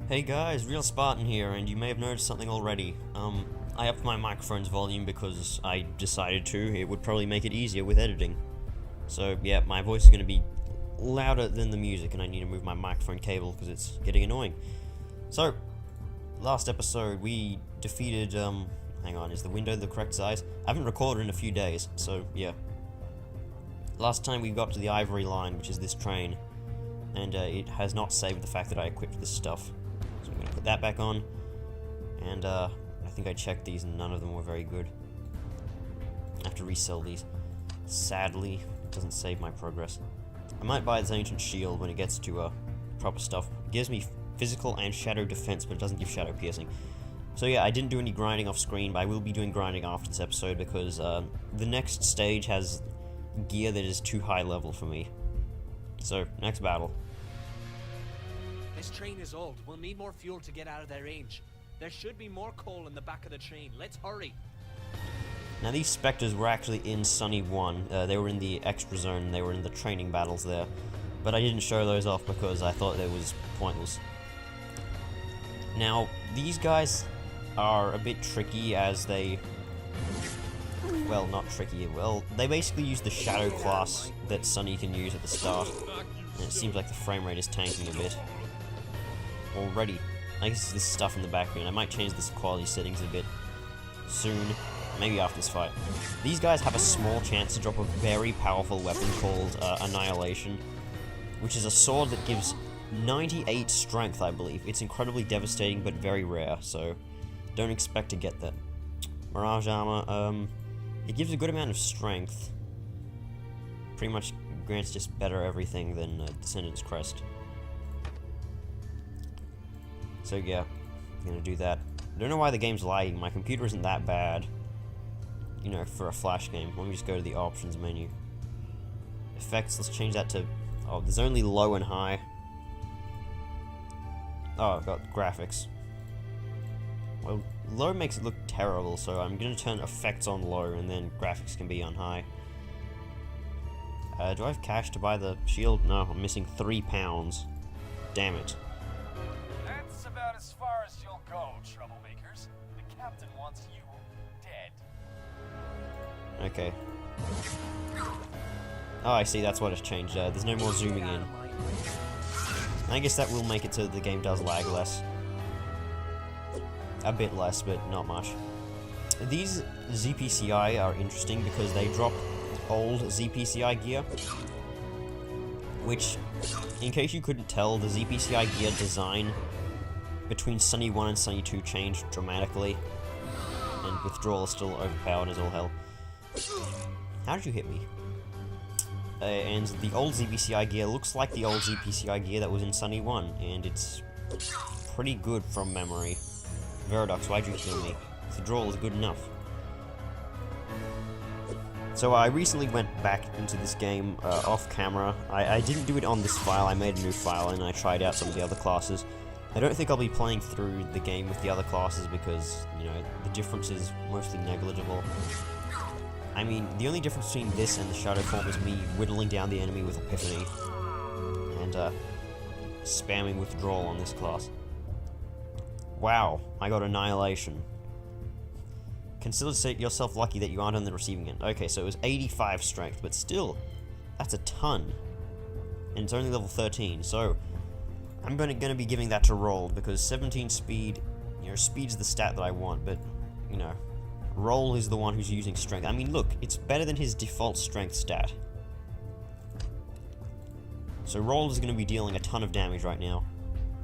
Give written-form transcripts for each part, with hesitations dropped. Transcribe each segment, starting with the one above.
Hey guys, Real Spartan here, and you may have noticed something already. I upped my microphone's volume because I decided to. It would probably make it easier with editing. So yeah, my voice is going to be louder than the music, and I need to move my microphone cable because it's getting annoying. So, last episode we defeated, hang on, is the window the correct size? I haven't recorded in a few days, so yeah. Last time we got to the Ivory Line, which is this train, and it has not saved the fact that I equipped this stuff. So I'm going to put that back on, and I think I checked these and none of them were very good. I have to resell these. Sadly, it doesn't save my progress. I might buy this ancient shield when it gets to proper stuff. It gives me physical and shadow defense, but it doesn't give shadow piercing. So yeah, I didn't do any grinding off screen, but I will be doing grinding after this episode because the next stage has gear that is too high level for me. So, next battle. This train is old. We'll need more fuel to get out of their range. There should be more coal in the back of the train. Let's hurry. Now these Spectres were actually in Sonny 1. They were in the extra zone, they were in the training battles there. But I didn't show those off because I thought it was pointless. Now, these guys are a bit tricky as they... Well, not tricky, well, they basically use the Shadow class that Sonny can use at the start. And it seems like the frame rate is tanking a bit. Already. I guess it's this stuff in the background. I might change this quality settings a bit soon. Maybe after this fight. These guys have a small chance to drop a very powerful weapon called Annihilation, which is a sword that gives 98 strength, I believe. It's incredibly devastating, but very rare, so don't expect to get that. Mirage Armor, it gives a good amount of strength. Pretty much grants just better everything than Descendant's Crest. So yeah, I'm gonna do that. I don't know why the game's lagging. My computer isn't that bad, you know, for a Flash game. Let me just go to the options menu. Effects, let's change that to... Oh, there's only low and high. Oh, I've got graphics. Well, low makes it look terrible, so I'm gonna turn effects on low, and then graphics can be on high. Do I have cash to buy the shield? No, I'm missing £3. Damn it. That's about as far as you'll go, troublemakers. The captain wants you dead. Okay. Oh, I see, that's what has changed. There's no more zooming in. I guess that will make it so the game does lag less. A bit less, but not much. These ZPCI are interesting because they drop old ZPCI gear, which, in case you couldn't tell, the ZPCI gear design between Sonny 1 and Sonny 2 changed dramatically, and Withdrawal is still overpowered as all hell. How did you hit me? And the old ZPCI gear looks like the old ZPCI gear that was in Sonny 1, and it's pretty good from memory. Veradox, why'd you kill me? Withdrawal is good enough. So I recently went back into this game off camera. I didn't do it on this file, I made a new file and I tried out some of the other classes. I don't think I'll be playing through the game with the other classes because, you know, the difference is mostly negligible. I mean, the only difference between this and the Shadow form is me whittling down the enemy with Epiphany and spamming Withdrawal on this class. Wow, I got Annihilation. Consider yourself lucky that you aren't on the receiving end. Okay, so it was 85 strength, but still, that's a ton. And it's only level 13, so I'm gonna be giving that to Roll, because 17 speed, you know, speed's the stat that I want, but, you know, Roll is the one who's using strength. I mean, look, it's better than his default strength stat. So Roll is gonna be dealing a ton of damage right now.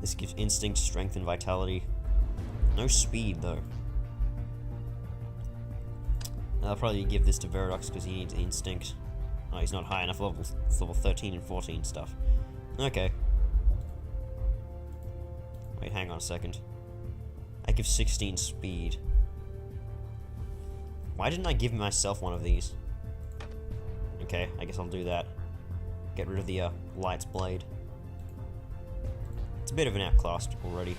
This gives instinct, strength, and vitality. No speed, though. I'll probably give this to Veradox because he needs instinct. Oh, he's not high enough levels. It's level 13 and 14 stuff. Okay. Wait, hang on a second. I give 16 speed. Why didn't I give myself one of these? Okay, I guess I'll do that. Get rid of the Light's Blade. It's a bit of an outclassed already.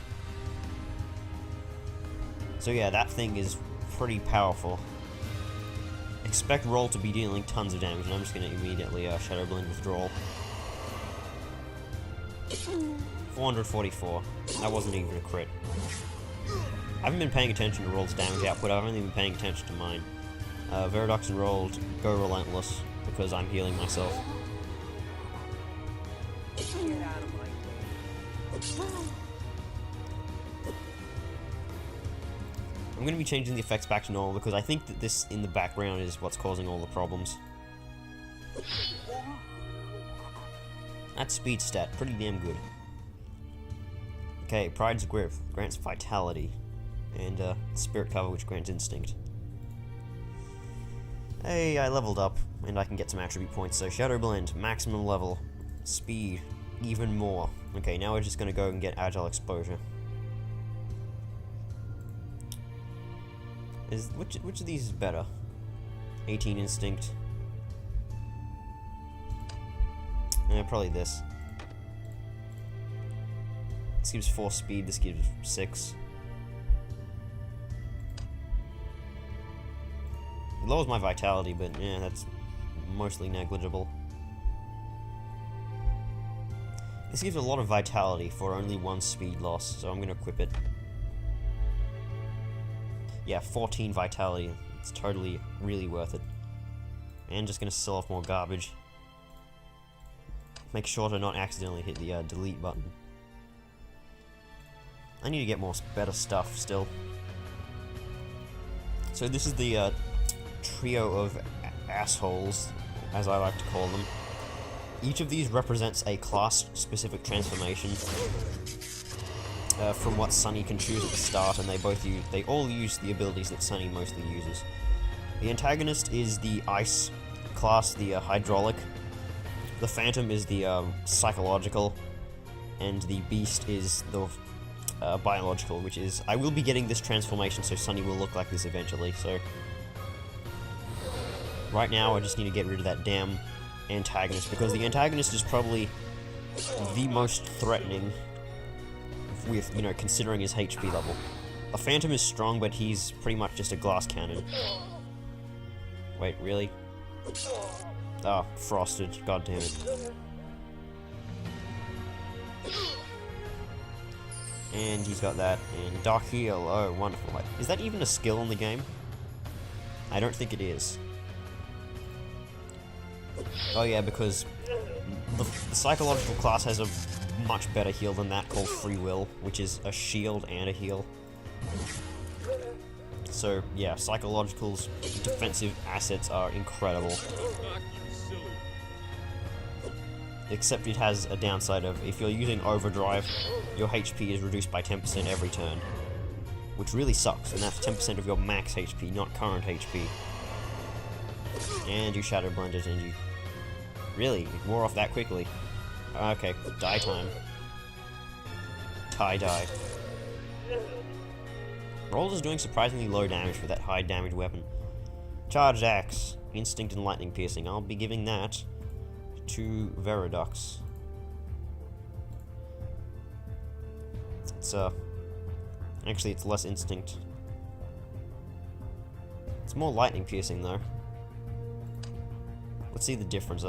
So yeah, that thing is pretty powerful. Expect Roll to be dealing tons of damage, and I'm just going to immediately Shadow Blend Withdrawal. 444. That wasn't even a crit. I haven't been paying attention to Roll's damage output, I've only been paying attention to mine. Veridox and Roll go relentless, because I'm healing myself. Get out of my way. I'm going to be changing the effects back to normal, because I think that this in the background is what's causing all the problems. That speed stat, pretty damn good. Okay, Pride's Grip grants Vitality, and Spirit Cover, which grants Instinct. Hey, I leveled up, and I can get some attribute points, so Shadow Blend, maximum level, speed, even more. Okay, now we're just gonna go and get Agile Exposure. Which of these is better? 18 Instinct. Probably this. This gives 4 speed, this gives 6. It lowers my vitality, but yeah, that's mostly negligible. This gives a lot of vitality for only 1 speed loss, so I'm gonna equip it. Yeah, 14 vitality. It's totally, really worth it. And just gonna sell off more garbage. Make sure to not accidentally hit the delete button. I need to get more better stuff still. So this is the trio of assholes, as I like to call them. Each of these represents a class-specific transformation from what Sonny can choose at the start, and they all use the abilities that Sonny mostly uses. The antagonist is the ice class, the hydraulic. The Phantom is the psychological, and the Beast is the biological, which is... I will be getting this transformation, so Sonny will look like this eventually, so... Right now, I just need to get rid of that damn antagonist, because the antagonist is probably the most threatening with, you know, considering his HP level. The Phantom is strong, but he's pretty much just a glass cannon. Wait, really? Ah, frosted. God damn it. And he's got that. And Dark Heal. Oh, wonderful. Is that even a skill in the game? I don't think it is. Oh yeah, because the psychological class has a much better heal than that, called Free Will, which is a shield and a heal. So yeah, psychological's defensive assets are incredible. Except it has a downside of, if you're using Overdrive, your HP is reduced by 10% every turn. Which really sucks, and that's 10% of your max HP, not current HP. And you Shadow Blended, and you... Really? It wore off that quickly. Okay, die time. Die. Rolls is doing surprisingly low damage for that high damage weapon. Charged Axe, Instinct and Lightning Piercing. I'll be giving that to Veridox. It's actually it's less Instinct. It's more Lightning Piercing though. Let's see the difference.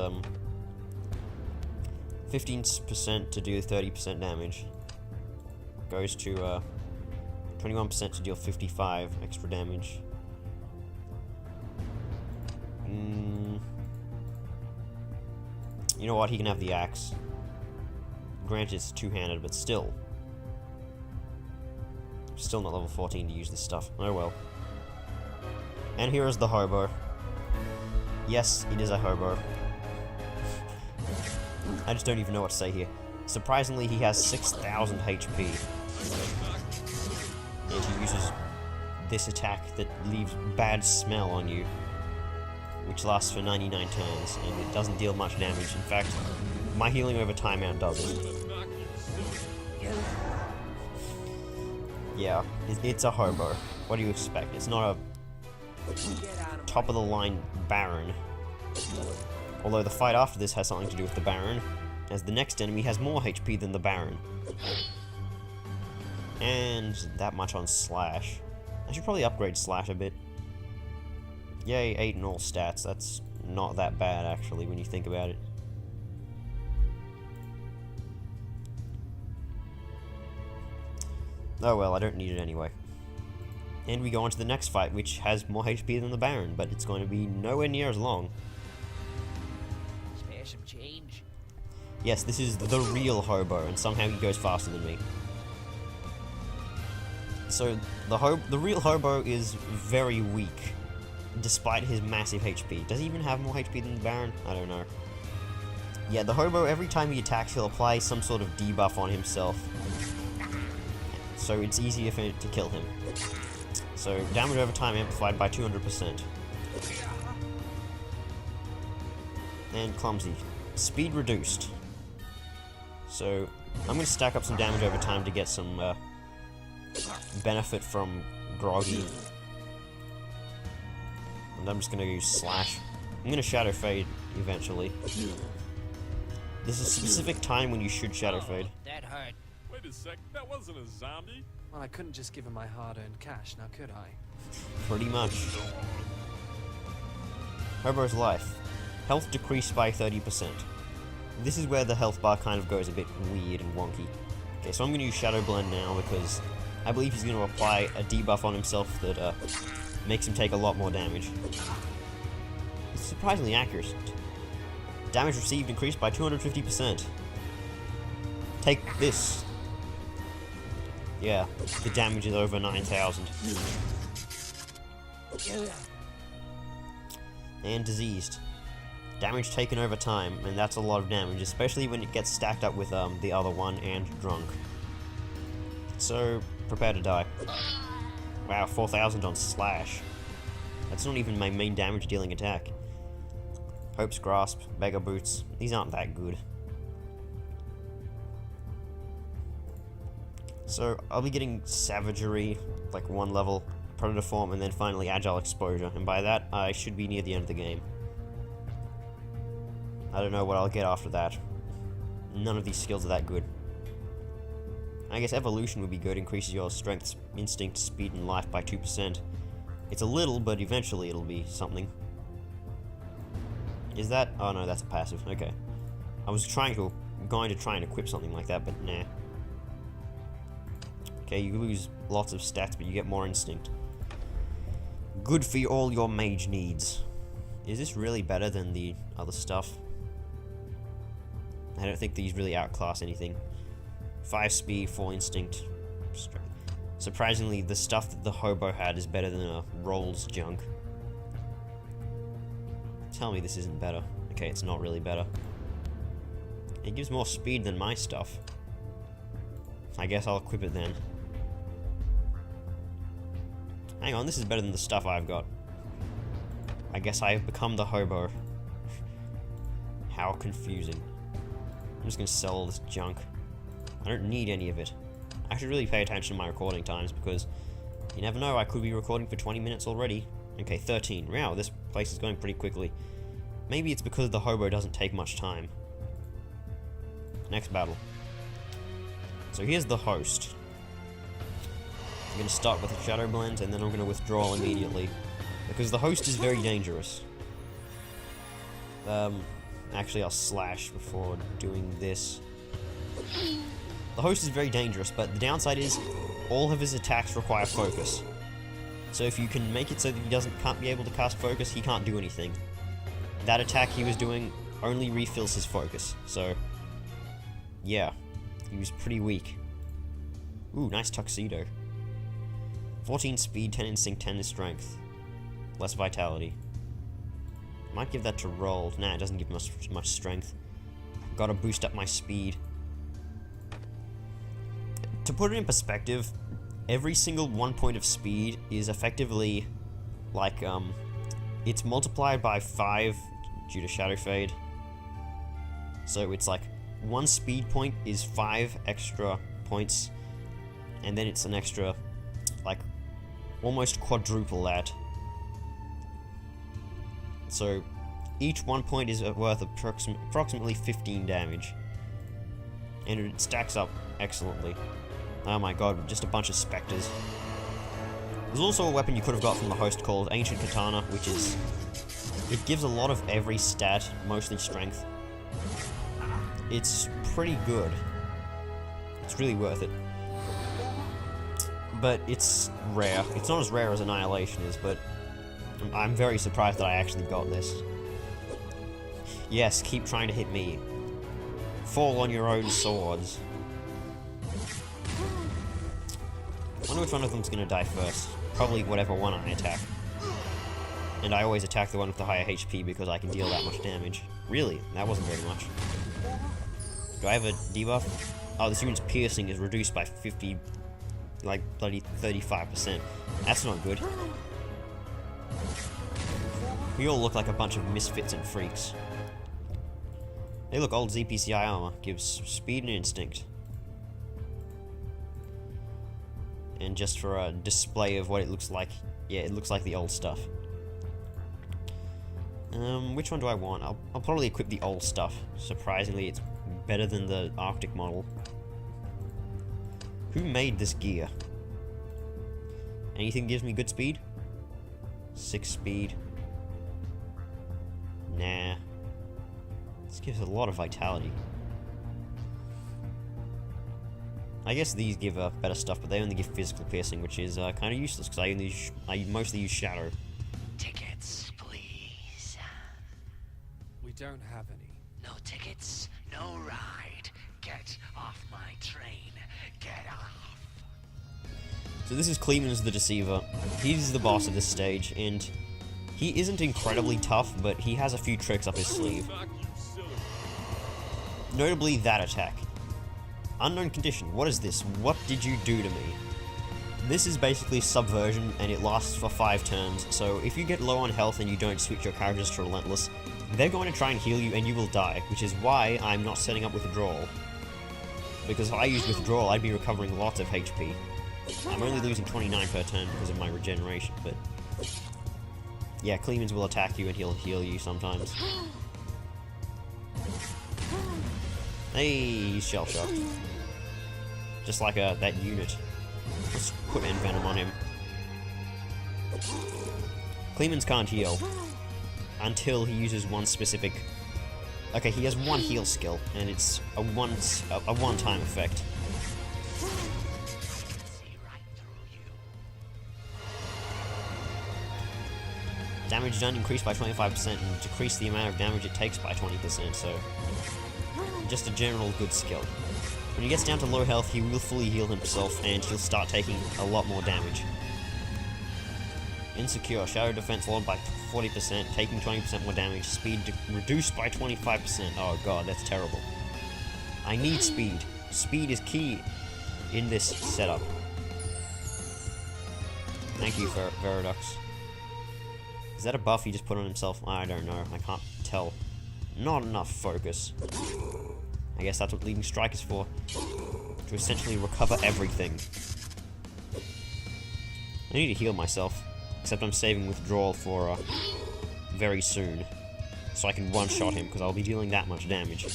15% to do 30% damage. Goes to 21% to deal 55 extra damage. You know what? He can have the axe. Granted, it's two-handed, but still. Still not level 14 to use this stuff. Oh well. And here is the hobo. Yes, it is a hobo. I just don't even know what to say here. Surprisingly, he has 6,000 HP. And he uses this attack that leaves bad smell on you, which lasts for 99 turns, and it doesn't deal much damage. In fact, my healing over timeout does it. Yeah, it's a hobo. What do you expect? It's not a top-of-the-line Baron. Although the fight after this has something to do with the Baron, as the next enemy has more HP than the Baron. And that much on Slash. I should probably upgrade Slash a bit. Yay, 8 in all stats. That's not that bad, actually, when you think about it. Oh well, I don't need it anyway. And we go on to the next fight, which has more HP than the Baron, but it's going to be nowhere near as long. Spare some change. Yes, this is the real hobo, and somehow he goes faster than me. So, the real hobo is very weak, despite his massive HP. Does he even have more HP than the Baron? I don't know. Yeah, the hobo, every time he attacks, he'll apply some sort of debuff on himself. So it's easier for it to kill him. So, damage over time amplified by 200%. And clumsy. Speed reduced. So, I'm going to stack up some damage over time to get some benefit from Groggy. And I'm just going to use Slash. I'm going to Shadow Fade eventually. There's a specific time when you should Shadow Fade. That hurt. Wait a sec, that wasn't a zombie. Well, I couldn't just give him my hard-earned cash, now could I? Pretty much. Hobo's life. Health decreased by 30%. This is where the health bar kind of goes a bit weird and wonky. Okay, so I'm going to use Shadow Blend now because I believe he's going to apply a debuff on himself that makes him take a lot more damage. It's surprisingly accurate. Damage received increased by 250%. Take this. Yeah, the damage is over 9,000. And diseased. Damage taken over time, and that's a lot of damage, especially when it gets stacked up with the other one and drunk. So, prepare to die. Wow, 4,000 on Slash. That's not even my main damage dealing attack. Hope's Grasp, Beggar Boots, these aren't that good. So, I'll be getting Savagery, like 1 level, Predator Form, and then finally Agile Exposure, and by that, I should be near the end of the game. I don't know what I'll get after that. None of these skills are that good. I guess Evolution would be good, increases your Strength, Instinct, Speed, and Life by 2%. It's a little, but eventually it'll be something. Is that? Oh no, that's a passive. Okay. I was going to try and equip something like that, but nah. Okay, you lose lots of stats, but you get more instinct. Good for all your mage needs. Is this really better than the other stuff? I don't think these really outclass anything. 5 speed, 4 instinct. Surprisingly, the stuff that the hobo had is better than a Rolls junk. Tell me this isn't better. Okay, it's not really better. It gives more speed than my stuff. I guess I'll equip it then. Hang on, this is better than the stuff I've got. I guess I have become the hobo. How confusing. I'm just gonna sell all this junk. I don't need any of it. I should really pay attention to my recording times because you never know, I could be recording for 20 minutes already. Okay, 13. Wow, this place is going pretty quickly. Maybe it's because the hobo doesn't take much time. Next battle. So here's the host. I'm going to start with a Shadow Blend, and then I'm going to withdraw immediately. Because the host is very dangerous. Actually, I'll Slash before doing this. The host is very dangerous, but the downside is all of his attacks require focus. So if you can make it so that he can't be able to cast focus, he can't do anything. That attack he was doing only refills his focus, so yeah, he was pretty weak. Ooh, nice tuxedo. 14 speed, 10 instinct, 10 strength. Less vitality. Might give that to Roll. Nah, it doesn't give much strength. Gotta boost up my speed. To put it in perspective, every single 1 point of speed is effectively like, it's multiplied by 5 due to Shadow Fade. So it's like 1 speed point is 5 extra points, and then it's an extra, like, almost quadruple that. So each 1 point is worth approximately 15 damage, and it stacks up excellently. Oh my god, just a bunch of specters. There's also a weapon you could have got from the host called Ancient Katana, which is... it gives a lot of every stat, mostly strength. It's pretty good. It's really worth it. but it's rare. It's not as rare as Annihilation is, but I'm very surprised that I actually got this. Yes, keep trying to hit me. Fall on your own swords. I wonder which one of them's gonna die first. Probably whatever one I attack. And I always attack the one with the higher HP because I can deal that much damage. Really? That wasn't very much. Do I have a debuff? Oh, this unit's piercing is reduced by 50... like, bloody 35%. That's not good. We all look like a bunch of misfits and freaks. Hey look, old ZPCI armor gives speed and instinct. And just for a display of what it looks like, yeah, it looks like the old stuff. Which one do I want? I'll probably equip the old stuff. Surprisingly, it's better than the Arctic model. Who made this gear? Anything gives me good speed? 6 speed. Nah. This gives a lot of vitality. I guess these give better stuff, but they only give physical piercing, which is kind of useless because I mostly use shadow. Tickets, please. We don't have any. No tickets, no ride. Get off my train. Get off. So this is Clemens the Deceiver. He's the boss of this stage, and he isn't incredibly tough, but he has a few tricks up his sleeve. Notably that attack. Unknown condition. What is this? What did you do to me? This is basically Subversion, and it lasts for 5 turns, so if you get low on health and you don't switch your characters to Relentless, they're going to try and heal you and you will die, which is why I'm not setting up Withdrawal. Because if I used Withdrawal, I'd be recovering lots of HP. I'm only losing 29 per turn because of my regeneration, but... yeah, Clemens will attack you and he'll heal you sometimes. Hey, he's shell-shocked. Just like that unit. Let's put Envenom on him. Clemens can't heal until he uses one specific... okay, he has one heal skill, and it's a one-time effect. See right through you. Damage done increased by 25% and decrease the amount of damage it takes by 20%, so... just a general good skill. When he gets down to low health, he will fully heal himself, and he'll start taking a lot more damage. Insecure. Shadow defense lowered by 40%, taking 20% more damage. Speed reduced by 25%. Oh god, that's terrible. I need speed. Speed is key in this setup. Thank you, Veridux. Is that a buff he just put on himself? I don't know. I can't tell. Not enough focus. I guess that's what Leading Strike is for. To essentially recover everything. I need to heal myself. Except I'm saving Withdrawal for very soon. So I can one-shot him, because I'll be dealing that much damage.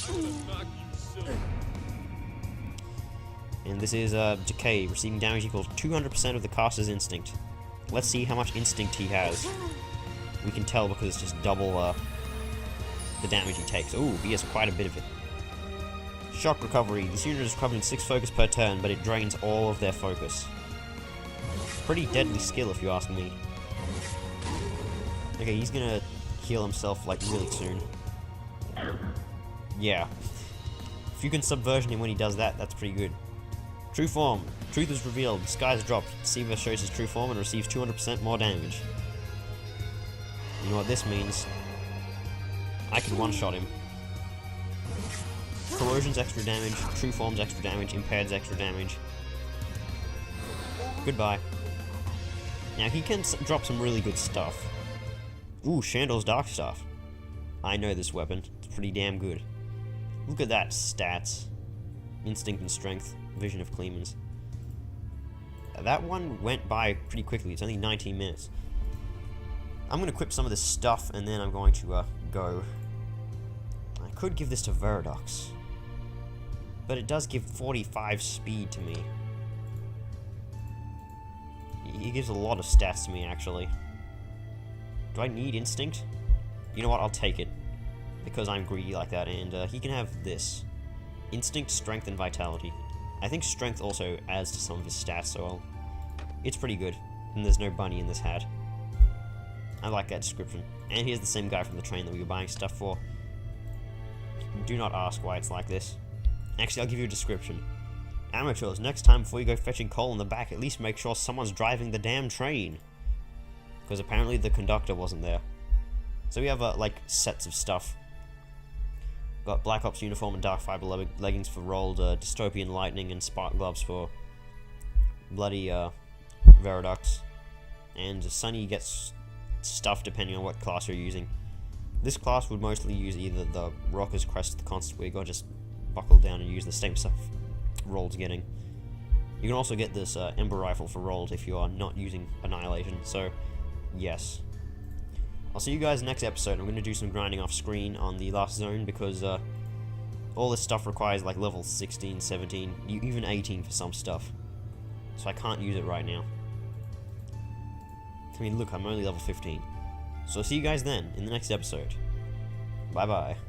And this is Decay. Receiving damage equals 200% of the caster's instinct. Let's see how much instinct he has. We can tell because it's just double the damage he takes. Ooh, he has quite a bit of it. Shock recovery. This unit is recovering 6 focus per turn, but it drains all of their focus. Pretty deadly skill, if you ask me. Okay, he's gonna heal himself, like, really soon. Yeah. If you can subversion him when he does that, that's pretty good. True form. Truth is revealed. Disguise dropped. Deceiver shows his true form and receives 200% more damage. You know what this means? I can one-shot him. Corrosion's extra damage, True Form's extra damage, Impaired's extra damage. Goodbye. Now, he can drop some really good stuff. Ooh, Chandor's Dark Staff. I know this weapon. It's pretty damn good. Look at that, stats. Instinct and Strength. Vision of Clemens. That one went by pretty quickly. It's only 19 minutes. I'm going to equip some of this stuff, and then I'm going to go. I could give this to Veridux. But it does give 45 speed to me. He gives a lot of stats to me, actually. Do I need Instinct? You know what, I'll take it. Because I'm greedy like that, and he can have this. Instinct, Strength, and Vitality. I think Strength also adds to some of his stats, so I'll It's pretty good, and there's no bunny in this hat. I like that description. And here's the same guy from the train that we were buying stuff for. Do not ask why it's like this. Actually, I'll give you a description. Amateurs, next time before you go fetching coal in the back, at least make sure someone's driving the damn train. Because apparently the conductor wasn't there. So we have, like, sets of stuff. Got Black Ops uniform and dark fiber leggings for rolled dystopian lightning, and spark gloves for bloody Viaducts. And Sonny gets stuff depending on what class you're using. This class would mostly use either the Rocker's Crest or the Constant Wig, or just buckle down and use the same stuff Roll's getting. You can also get this Ember Rifle for Rolled if you are not using Annihilation, so yes. I'll see you guys next episode. I'm going to do some grinding off screen on the last zone, because all this stuff requires like level 16, 17, even 18 for some stuff. So I can't use it right now. I mean, look, I'm only level 15. So I'll see you guys then, in the next episode. Bye bye.